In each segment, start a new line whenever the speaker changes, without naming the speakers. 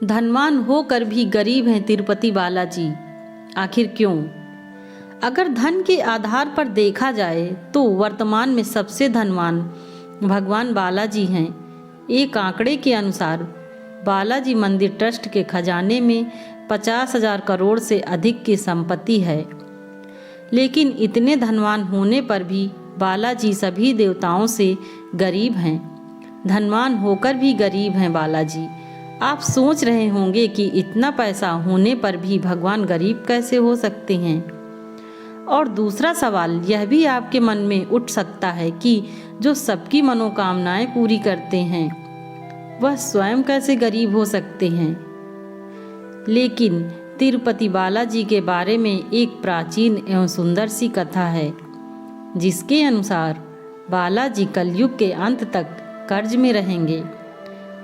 धनवान होकर भी गरीब हैं तिरुपति बालाजी, आखिर क्यों? अगर धन के आधार पर देखा जाए तो वर्तमान में सबसे धनवान भगवान बालाजी हैं। एक आंकड़े के अनुसार बालाजी मंदिर ट्रस्ट के खजाने में 50,000 करोड़ से अधिक की संपत्ति है। लेकिन इतने धनवान होने पर भी बालाजी सभी देवताओं से गरीब हैं। धनवान होकर भी गरीब हैं बालाजी। आप सोच रहे होंगे कि इतना पैसा होने पर भी भगवान गरीब कैसे हो सकते हैं। और दूसरा सवाल यह भी आपके मन में उठ सकता है कि जो सबकी मनोकामनाएं पूरी करते हैं वह स्वयं कैसे गरीब हो सकते हैं। लेकिन तिरुपति बालाजी के बारे में एक प्राचीन एवं सुंदर सी कथा है, जिसके अनुसार बालाजी कलयुग के अंत तक कर्ज में रहेंगे।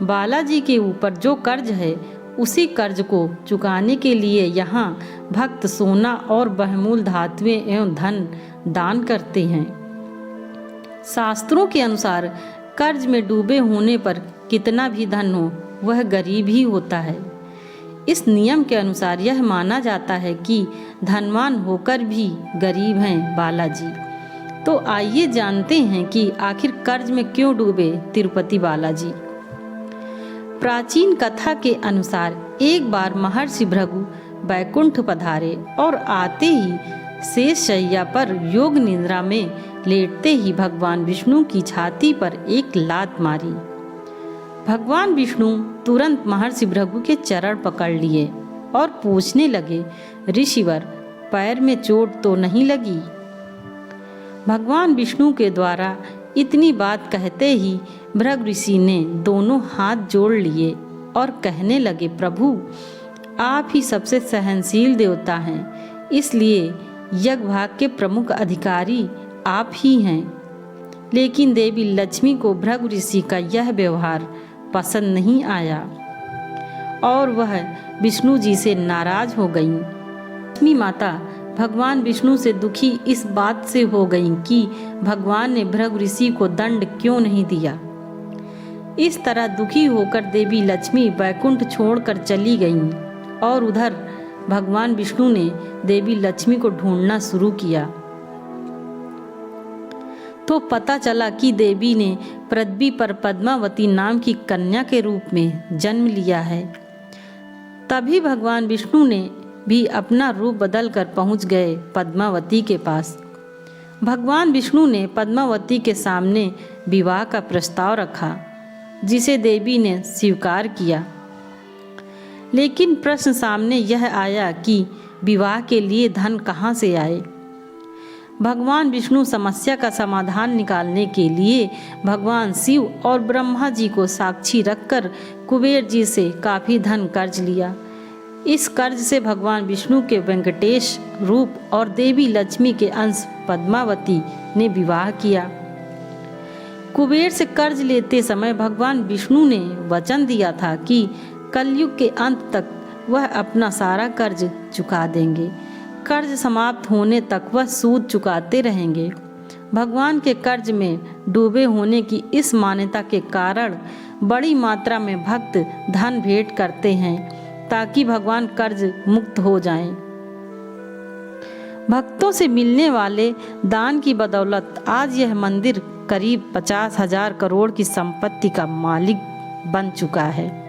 बालाजी के ऊपर जो कर्ज है उसी कर्ज को चुकाने के लिए यहाँ भक्त सोना और बहुमूल्य धातुएं एवं धन दान करते हैं। शास्त्रों के अनुसार कर्ज में डूबे होने पर कितना भी धन हो वह गरीब ही होता है। इस नियम के अनुसार यह माना जाता है कि धनवान होकर भी गरीब हैं बालाजी। तो आइए जानते हैं कि आखिर कर्ज में क्यों डूबे तिरुपति बालाजी। प्राचीन कथा के अनुसार एक बार महर्षि भृगु बैकुंठ पधारे और आते ही शेष शैया पर योग निद्रा में लेटते ही भगवान विष्णु की छाती पर एक लात मारी। भगवान विष्णु तुरंत महर्षि भृगु के चरण पकड़ लिए और पूछने लगे, ऋषिवर पैर में चोट तो नहीं लगी? भगवान विष्णु के द्वारा इतनी बात कहते ही भृगु ऋषि ने दोनों हाथ जोड़ लिए और कहने लगे, प्रभु आप ही सबसे सहनशील देवता हैं, इसलिए यज्ञ भाग के प्रमुख अधिकारी आप ही हैं। लेकिन देवी लक्ष्मी को भृगु ऋषि का यह व्यवहार पसंद नहीं आया और वह विष्णु जी से नाराज हो गईं। लक्ष्मी माता भगवान विष्णु से दुखी इस बात से हो गईं कि भगवान ने भृगु ऋषि को दंड क्यों नहीं दिया। इस तरह दुखी होकर देवी लक्ष्मी वैकुंठ छोड़कर चली गईं और उधर भगवान विष्णु ने देवी लक्ष्मी को ढूंढना शुरू किया। तो पता चला कि देवी ने पृथ्वी पर पद्मावती नाम की कन्या के रूप में जन्म लिया है। तभी भगवान विष्णु ने भी अपना रूप बदलकर पहुंच गए पद्मावती के पास। भगवान विष्णु ने पद्मावती के सामने विवाह का प्रस्ताव रखा, जिसे देवी ने स्वीकार किया। लेकिन प्रश्न सामने यह आया कि विवाह के लिए धन कहाँ से आए। भगवान विष्णु समस्या का समाधान निकालने के लिए भगवान शिव और ब्रह्मा जी को साक्षी रखकर कुबेर जी से काफ़ी धन कर्ज लिया। इस कर्ज से भगवान विष्णु के वेंकटेश रूप और देवी लक्ष्मी के अंश पद्मावती ने विवाह किया। कुबेर से कर्ज लेते समय भगवान विष्णु ने वचन दिया था कि कलयुग के अंत तक वह अपना सारा कर्ज चुका देंगे। कर्ज समाप्त होने तक वह सूद चुकाते रहेंगे। भगवान के कर्ज में डूबे होने की इस मान्यता के कारण बड़ी मात्रा में भक्त धन भेंट करते हैं ताकि भगवान कर्ज मुक्त हो जाएं। भक्तों से मिलने वाले दान की बदौलत आज यह मंदिर करीब 50,000 करोड़ की संपत्ति का मालिक बन चुका है।